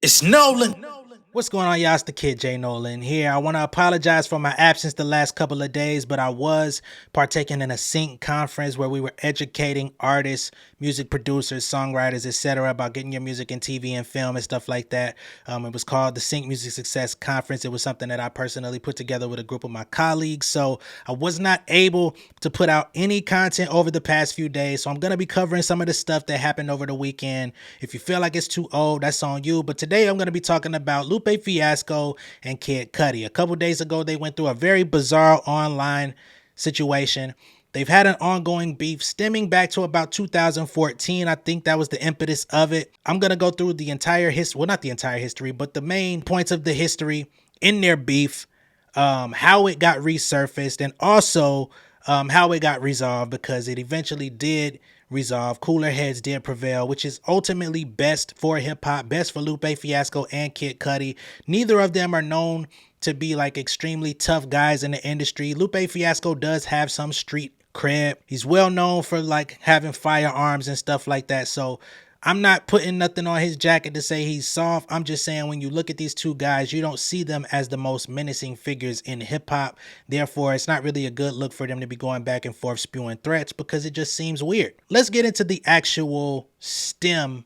It's Nolan. What's going on, y'all? It's the kid J Nolan here. I want to apologize for my absence the last couple of days, but I was partaking in a sync conference where we were educating artists, music producers, songwriters, etc. about getting your music in TV and film and stuff like that. It was called the Sync Music Success Conference. It was something that I personally put together with a group of my colleagues, so I was not able to put out any content over the past few days, so I'm going to be covering some of the stuff that happened over the weekend. If you feel like it's too old, that's on you, but today I'm going to be talking about Lupe Fiasco and Kid Cudi. A couple days ago, they went through a very bizarre online situation. They've had an ongoing beef stemming back to about 2014. I think that was the impetus of it. I'm going to go through the entire history, well, not the entire history, but the main points of the history in their beef, how it got resurfaced, and also how it got resolved, because it eventually did resolve. Cooler heads did prevail, which is ultimately best for hip-hop, best for Lupe Fiasco and Kid Cudi. Neither of them are known to be like extremely tough guys in the industry. Lupe Fiasco does have some street cred. He's well known for like having firearms and stuff like that. So I'm not putting nothing on his jacket to say he's soft. I'm just saying when you look at these two guys, you don't see them as the most menacing figures in hip hop. Therefore, it's not really a good look for them to be going back and forth spewing threats, because it just seems weird. Let's get into the actual stem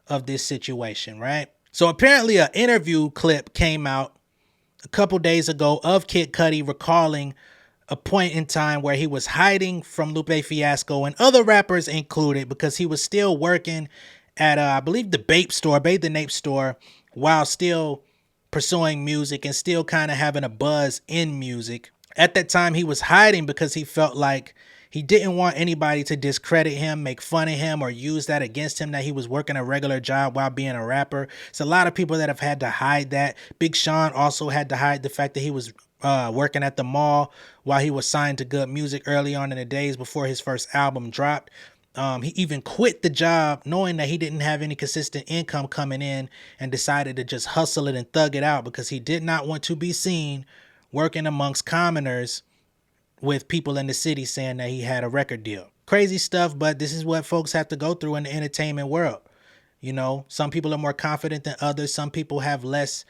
of this situation, right? So apparently an interview clip came out a couple days ago of Kid Cudi recalling a point in time where he was hiding from Lupe Fiasco and other rappers included, because he was still working at, I believe, the Bape the Nape store, while still pursuing music and still kind of having a buzz in music. At that time, he was hiding because he felt like he didn't want anybody to discredit him, make fun of him, or use that against him, that he was working a regular job while being a rapper. It's a lot of people that have had to hide that. Big Sean also had to hide the fact that he was working at the mall while he was signed to Good Music early on in the days before his first album dropped. He even quit the job knowing that he didn't have any consistent income coming in, and decided to just hustle it and thug it out because he did not want to be seen working amongst commoners with people in the city saying that he had a record deal. Crazy stuff, but this is what folks have to go through in the entertainment world. You know, some people are more confident than others. Some people have less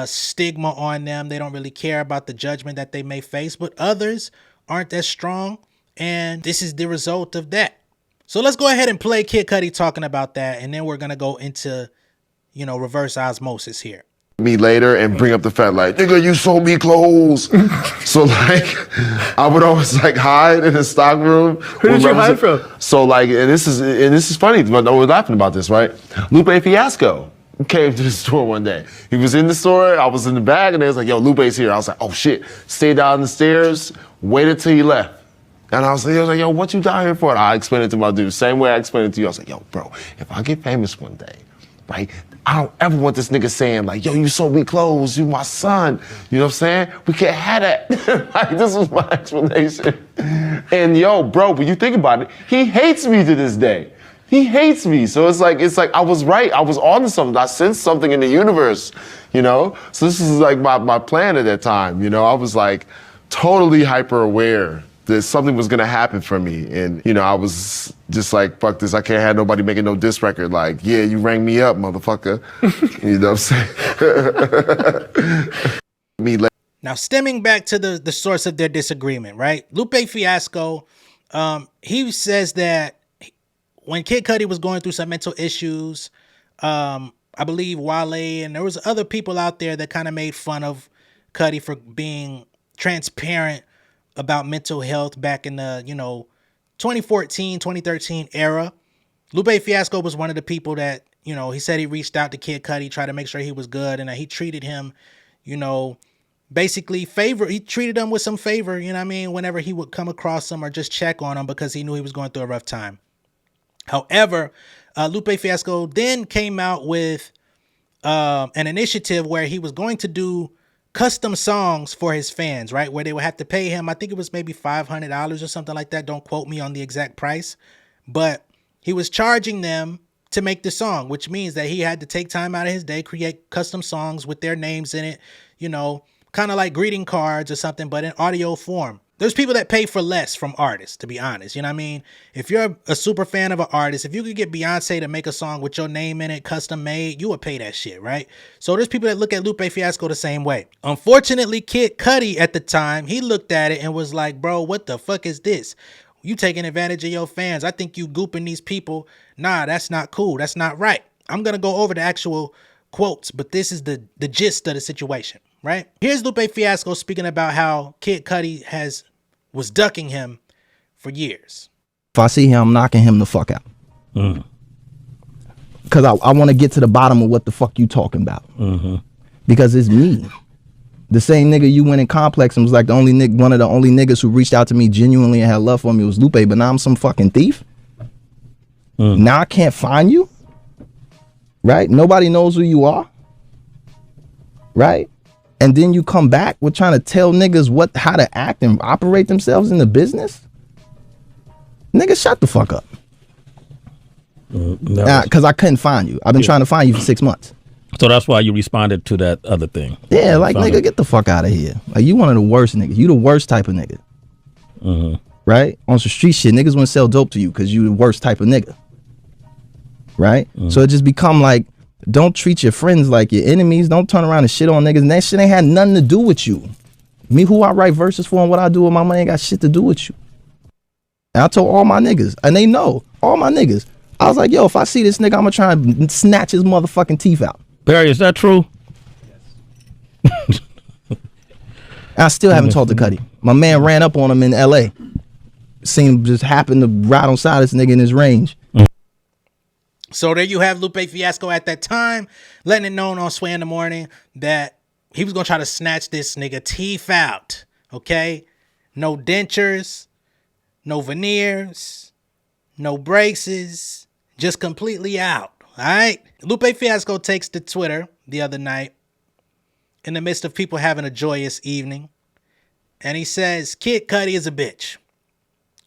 stigma on them. They don't really care about the judgment that they may face, but others aren't as strong, and this is the result of that. So let's go ahead and play Kid Cudi talking about that, and then we're gonna go into, reverse osmosis here. Me later and bring up the fact like, nigga, you sold me clothes. So like, I would always like hide in the stock room. Who did you hide from? So like, and this is funny, but we're laughing about this, right? Lupe Fiasco came to the store one day. He was in the store, I was in the back, and they was like, yo, Lupe's here. I was like, oh shit. Stayed down the stairs, waited till he left. And I was like, yo, what you down here for? And I explained it to my dude, same way I explained it to you. I was like, yo, bro, if I get famous one day, right, I don't ever want this nigga saying like, yo, you sold me clothes, you my son. You know what I'm saying? We can't have that. Like, this was my explanation. And yo, bro, when you think about it, he hates me to this day. He hates me. So it's like I was right. I was on to something. I sensed something in the universe, you know? So this is like my plan at that time, you know? I was like totally hyper aware that something was gonna happen for me. And, I was just like, fuck this, I can't have nobody making no diss record. Like, yeah, you rang me up, motherfucker. You know what I'm saying? Now, stemming back to the source of their disagreement, right? Lupe Fiasco, he says that when Kid Cudi was going through some mental issues, I believe Wale and there was other people out there that kind of made fun of Cudi for being transparent about mental health back in the, 2014, 2013 era. Lupe Fiasco was one of the people that, he said he reached out to Kid Cudi, tried to make sure he was good, and that he treated him, basically he treated him with some favor, whenever he would come across him or just check on him, because he knew he was going through a rough time. However, Lupe Fiasco then came out with an initiative where he was going to do custom songs for his fans, right? Where they would have to pay him, I think it was maybe $500 or something like that. Don't quote me on the exact price. But he was charging them to make the song, which means that he had to take time out of his day, create custom songs with their names in it, kind of like greeting cards or something, but in audio form. There's people that pay for less from artists, to be honest. You know what I mean? If you're a super fan of an artist, if you could get Beyonce to make a song with your name in it, custom made, you would pay that shit, right? So there's people that look at Lupe Fiasco the same way. Unfortunately, Kid Cudi at the time, he looked at it and was like, bro, what the fuck is this? You taking advantage of your fans. I think you gooping these people. Nah, that's not cool. That's not right. I'm going to go over the actual quotes, but this is the gist of the situation, right? Here's Lupe Fiasco speaking about how Kid Cudi was ducking him for years. If I see him, I'm knocking him the fuck out. Because I want to get to the bottom of what the fuck you talking about. Because it's me. The same nigga you went in Complex and was like one of the only niggas who reached out to me genuinely and had love for me was Lupe, but now I'm some fucking thief? Now I can't find you? Right? Nobody knows who you are? Right? And then you come back with trying to tell niggas how to act and operate themselves in the business? Nigga, shut the fuck up. Because I couldn't find you. I've been trying to find you for 6 months. So that's why you responded to that other thing. Yeah, like, nigga, get the fuck out of here. Like, you one of the worst niggas. You the worst type of nigga. Right? On some street shit, niggas wouldn't sell dope to you because you the worst type of nigga. Right? So it just become like, don't treat your friends like your enemies. Don't turn around and shit on niggas. And that shit ain't had nothing to do with you. Me, who I write verses for and what I do with my money ain't got shit to do with you. And I told all my niggas, and they know, all my niggas. I was like, yo, if I see this nigga, I'm gonna try and snatch his motherfucking teeth out. Barry, is that true? I still haven't talked to Cudi. My man ran up on him in LA. Seen him just happen to ride on side of this nigga in his range. So there you have Lupe Fiasco at that time, letting it known on Sway in the Morning that he was going to try to snatch this nigga teeth out, okay? No dentures, no veneers, no braces, just completely out, all right? Lupe Fiasco takes to Twitter the other night in the midst of people having a joyous evening, and he says, Kid Cudi is a bitch.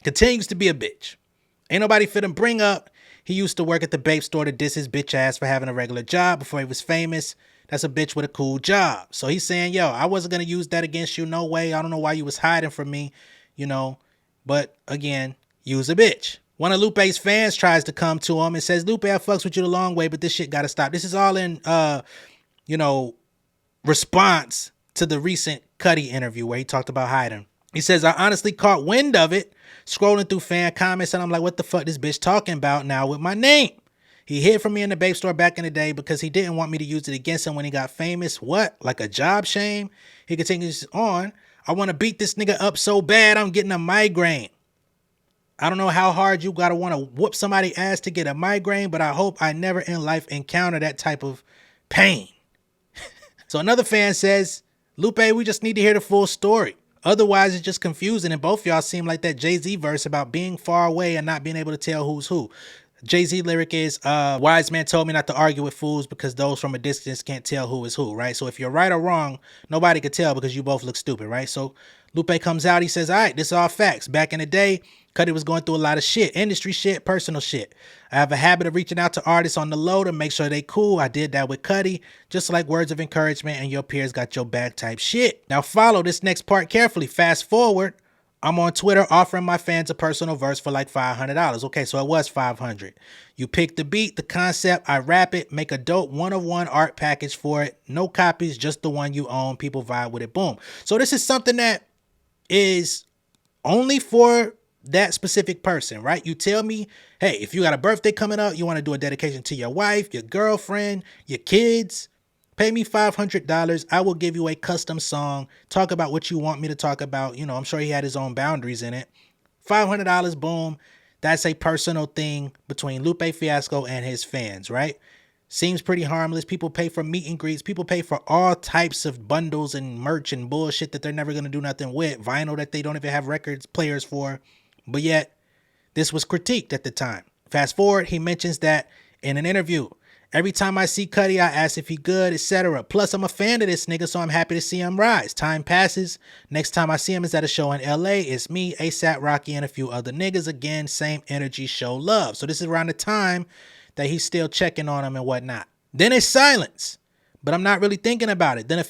Continues to be a bitch. Ain't nobody fit him bring up. He used to work at the babe store to diss his bitch ass for having a regular job before he was famous. That's a bitch with a cool job. So he's saying, yo, I wasn't going to use that against you. No way. I don't know why you was hiding from me, you know. But again, you's a bitch. One of Lupe's fans tries to come to him and says, Lupe, I fucks with you the long way, but this shit got to stop. This is all in, response to the recent Cudi interview where he talked about hiding. He says, I honestly caught wind of it scrolling through fan comments, and I'm like, what the fuck this bitch talking about now with my name? He hid from me in the babe store back in the day because he didn't want me to use it against him when he got famous. What? Like a job shame? He continues on. I want to beat this nigga up so bad I'm getting a migraine. I don't know how hard you gotta want to whoop somebody's ass to get a migraine, but I hope I never in life encounter that type of pain. So another fan says, Lupe, we just need to hear the full story. Otherwise, it's just confusing, and both y'all seem like that Jay-Z verse about being far away and not being able to tell who's who. Jay-Z lyric is, wise man told me not to argue with fools because those from a distance can't tell who is who, right? So if you're right or wrong, nobody could tell because you both look stupid, right? So Lupe comes out, he says, all right, this is all facts. Back in the day, Cudi was going through a lot of shit, industry shit, personal shit. I have a habit of reaching out to artists on the low to make sure they cool. I did that with Cudi, just like words of encouragement and your peers got your back type shit. Now follow this next part carefully. Fast forward, I'm on Twitter offering my fans a personal verse for like $500. Okay, so it was $500. You pick the beat, the concept, I rap it, make a dope one-of-one art package for it. No copies, just the one you own. People vibe with it. Boom. So this is something that is only for that specific person, right? You tell me, hey, if you got a birthday coming up, you want to do a dedication to your wife, your girlfriend, your kids, pay me $500. I will give you a custom song. Talk about what you want me to talk about. You know, I'm sure he had his own boundaries in it. $500, boom. That's a personal thing between Lupe Fiasco and his fans, right? Seems pretty harmless. People pay for meet and greets. People pay for all types of bundles and merch and bullshit that they're never going to do nothing with. Vinyl that they don't even have records players for. But yet, this was critiqued at the time. Fast forward, he mentions that in an interview. Every time I see Cudi, I ask if he good, etc. Plus, I'm a fan of this nigga, so I'm happy to see him rise. Time passes. Next time I see him is at a show in LA. It's me, ASAP Rocky, and a few other niggas. Again, same energy, show love. So this is around the time that he's still checking on him and whatnot. Then it's silence. But I'm not really thinking about it. Then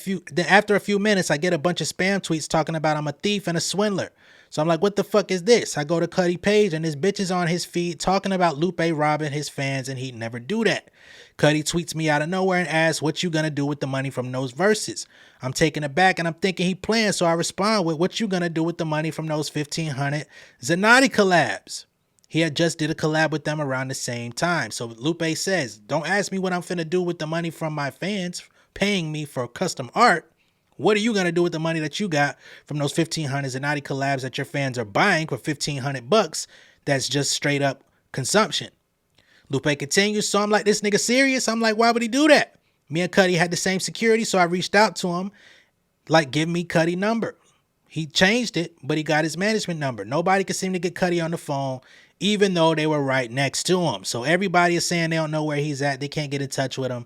after a few minutes, I get a bunch of spam tweets talking about I'm a thief and a swindler. So I'm like, what the fuck is this? I go to Cudi page and this bitch is on his feed talking about Lupe robbing his fans and he'd never do that. Cudi tweets me out of nowhere and asks, what you gonna do with the money from those verses? I'm taken aback and I'm thinking he playing, so I respond with, what you gonna do with the money from those 1,500 Zanotti collabs? He had just did a collab with them around the same time. So Lupe says, don't ask me what I'm finna do with the money from my fans paying me for custom art. What are you gonna do with the money that you got from those 1,500 Zanotti collabs that your fans are buying for $1,500? That's just straight up consumption. Lupe continues, so I'm like, this nigga serious? I'm like, why would he do that? Me and Cudi had the same security, so I reached out to him, like, give me Cudi number. He changed it, but he got his management number. Nobody could seem to get Cudi on the phone, even though they were right next to him. So everybody is saying they don't know where he's at. They can't get in touch with him.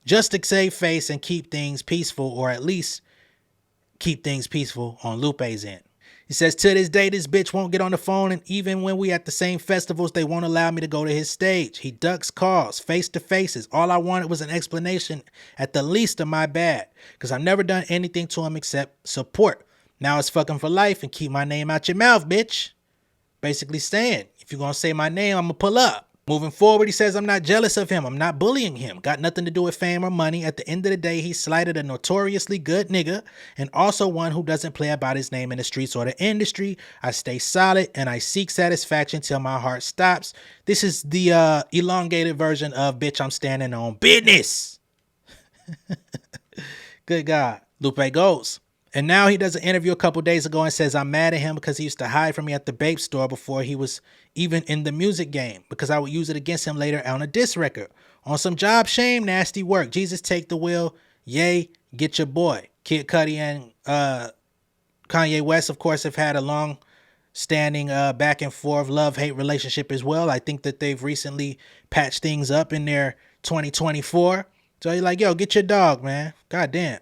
Just to save face and keep things peaceful, or at least keep things peaceful on Lupe's end. He says, to this day, this bitch won't get on the phone, and even when we at the same festivals, they won't allow me to go to his stage. He ducks calls, face-to-faces. All I wanted was an explanation at the least of my bad, because I've never done anything to him except support. Now it's fucking for life and keep my name out your mouth, bitch. Basically saying, if you're going to say my name, I'm going to pull up. Moving forward, he says, I'm not jealous of him. I'm not bullying him. Got nothing to do with fame or money. At the end of the day, he slighted a notoriously good nigga and also one who doesn't play about his name in the streets or the industry. I stay solid and I seek satisfaction till my heart stops. This is the elongated version of bitch, I'm standing on business. Good God. Lupe goes. And now he does an interview a couple days ago and says, I'm mad at him because he used to hide from me at the Bape store before he was even in the music game, because I would use it against him later on a diss record. On some job shame, nasty work. Jesus, take the wheel. Yay, get your boy. Kid Cudi and Kanye West, of course, have had a long standing back and forth love-hate relationship as well. I think that they've recently patched things up in their 2024. So you're like, yo, get your dog, man. God damn.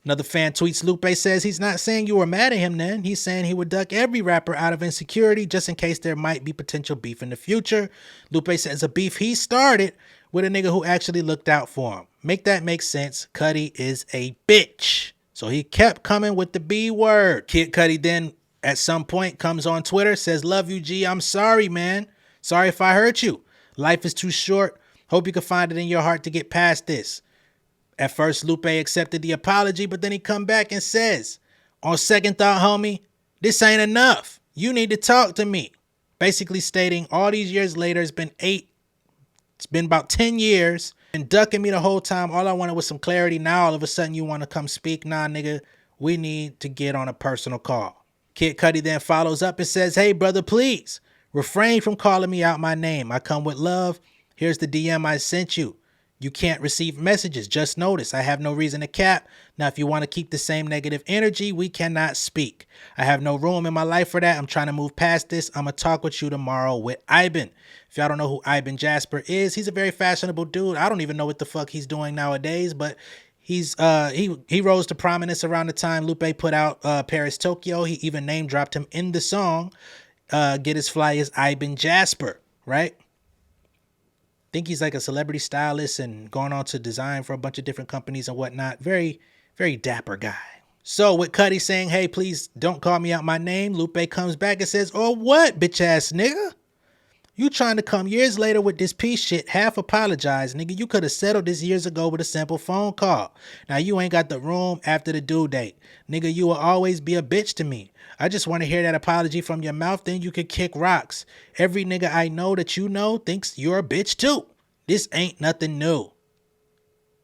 Another fan tweets, Lupe says he's not saying you were mad at him then. He's saying he would duck every rapper out of insecurity just in case there might be potential beef in the future. Lupe says a beef he started with a nigga who actually looked out for him. Make that make sense. Cudi is a bitch. So he kept coming with the B word. Kid Cudi then at some point comes on Twitter, says, love you, G. I'm sorry, man. Sorry if I hurt you. Life is too short. Hope you can find it in your heart to get past this. At first, Lupe accepted the apology, but then he come back and says, on second thought, homie, this ain't enough. You need to talk to me. Basically stating all these years later, it's been about 10 years, and ducking me the whole time. All I wanted was some clarity. Now, all of a sudden, you want to come speak? Nah, nigga, we need to get on a personal call. Kid Cudi then follows up and says, hey, brother, please refrain from calling me out my name. I come with love. Here's the DM I sent you. You can't receive messages. Just notice. I have no reason to cap. Now, if you want to keep the same negative energy, we cannot speak. I have no room in my life for that. I'm trying to move past this. I'm going to talk with you tomorrow with Ivan. If y'all don't know who Ivan Jasper is, he's a very fashionable dude. I don't even know what the fuck he's doing nowadays, but he's he rose to prominence around the time Lupe put out Paris Tokyo. He even name dropped him in the song Get As Fly As Ivan Jasper, right? Think he's like a celebrity stylist and going on to design for a bunch of different companies and whatnot. Very, very dapper guy. So with Cudi saying, hey, please don't call me out my name, Lupe comes back and says, oh, what, bitch ass nigga? You trying to come years later with this piece shit, half apologize, nigga. You could have settled this years ago with a simple phone call. Now you ain't got the room after the due date. Nigga, you will always be a bitch to me. I just want to hear that apology from your mouth, then you could kick rocks. Every nigga I know that you know thinks you're a bitch too. This ain't nothing new.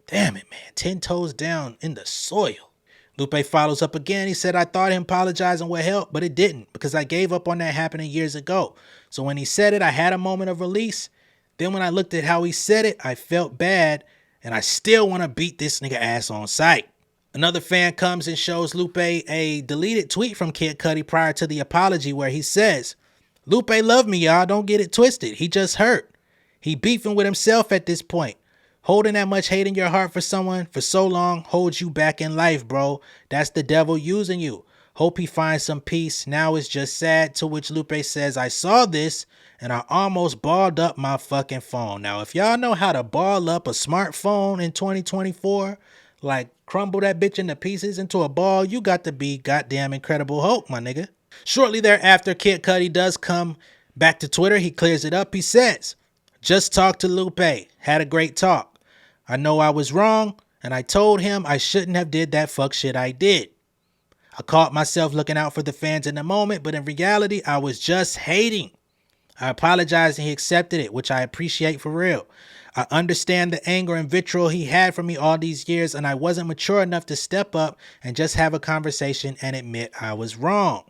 Damn it, man. 10 toes down in the soil. Lupe follows up again. He said, I thought him apologizing would help, but it didn't because I gave up on that happening years ago. So when he said it, I had a moment of release. Then when I looked at how he said it, I felt bad, and I still want to beat this nigga ass on sight. Another fan comes and shows Lupe a deleted tweet from Kid Cudi prior to the apology where he says, Lupe love me, y'all. Don't get it twisted. He just hurt. He beefing with himself at this point. Holding that much hate in your heart for someone for so long holds you back in life, bro. That's the devil using you. Hope he finds some peace. Now it's just sad. To which Lupe says, I saw this and I almost balled up my fucking phone. Now, if y'all know how to ball up a smartphone in 2024, Like, crumble that bitch into pieces into a ball. You got to be goddamn Incredible Hulk, my nigga. Shortly thereafter, Kid Cudi does come back to Twitter. He clears it up. He says, just talked to Lupe. Had a great talk. I know I was wrong, and I told him I shouldn't have did that fuck shit I did. I caught myself looking out for the fans in the moment, but in reality, I was just hating. I apologized and he accepted it, which I appreciate for real. I understand the anger and vitriol he had for me all these years, and I wasn't mature enough to step up and just have a conversation and admit I was wrong.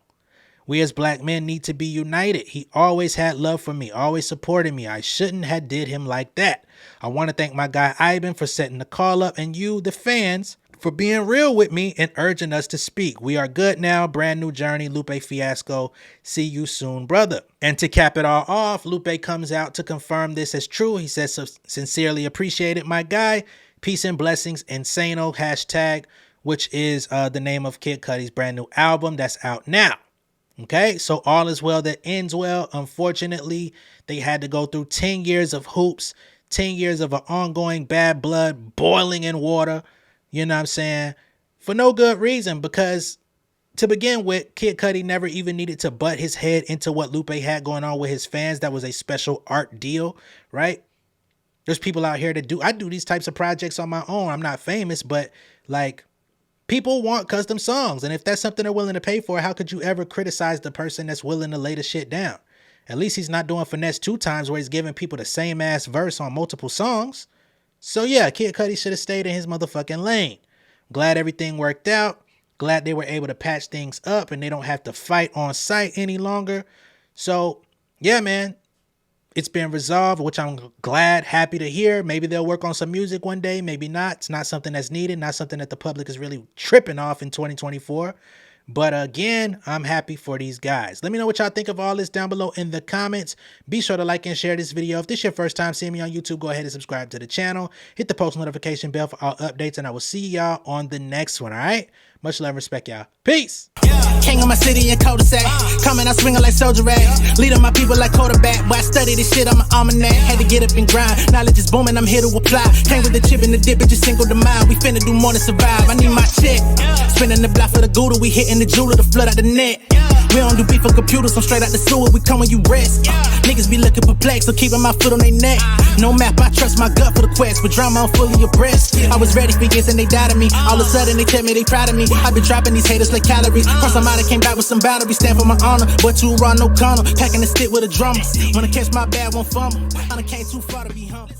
We as black men need to be united. He always had love for me, always supported me. I shouldn't have did him like that. I want to thank my guy Ivan for setting the call up and you, the fans, for being real with me and urging us to speak. We are good now. Brand new journey. Lupe Fiasco. See you soon, brother. And to cap it all off, Lupe comes out to confirm this as true. He says, sincerely appreciate it, my guy. Peace and blessings. Insano hashtag, which is the name of Kid Cudi's brand new album that's out now. Okay, so all is well that ends well. Unfortunately, they had to go through 10 years of hoops, 10 years of an ongoing bad blood boiling in water. You know what I'm saying? For no good reason, because to begin with, Kid Cudi never even needed to butt his head into what Lupe had going on with his fans. That was a special art deal, right? There's people out here that I do these types of projects on my own. I'm not famous, but like people want custom songs. And if that's something they're willing to pay for, how could you ever criticize the person that's willing to lay the shit down? At least he's not doing finesse 2 times where he's giving people the same ass verse on multiple songs. So yeah, Kid Cudi should have stayed in his motherfucking lane. Glad everything worked out. Glad they were able to patch things up and they don't have to fight on site any longer. So yeah, man, it's been resolved, which I'm glad, happy to hear. Maybe they'll work on some music one day, maybe not. It's not something that's needed, not something that the public is really tripping off in 2024. But again, I'm happy for these guys. Let me know what y'all think of all this down below in the comments. Be sure to like and share this video. If this is your first time seeing me on YouTube, go ahead and subscribe to the channel. Hit the post notification bell for all updates, and I will see y'all on the next one, all right? Much love and respect, y'all. Peace. King of my city and cul-de-sac. Coming out swinging like soldier rags. Leading my people like quarterback. Boy, I study this shit, I'm an almanac. Had to get up and grind. Knowledge is booming, I'm here to apply. Came with the chip and the dip, it just single the mind. We finna do more than survive. I need my check. Spinning the block for the Gouda. We hitting the jeweler to flood out the net. We don't do beef on computers, I'm straight out the sewer. We come when you rest. Niggas be looking perplexed, so keeping my foot on their neck. No map, I trust my gut for the quest. With drama, I'm fully abreast. I was ready for years and they doubted me. All of a sudden they tell me they proud of me. I've been dropping these haters like calories. Cross them out, I came back with some boundaries. Stand for my honor, but too raw, no corner. Packing the stick with a drummer. Wanna catch my bad, won't fumble. I done came too far to be humble.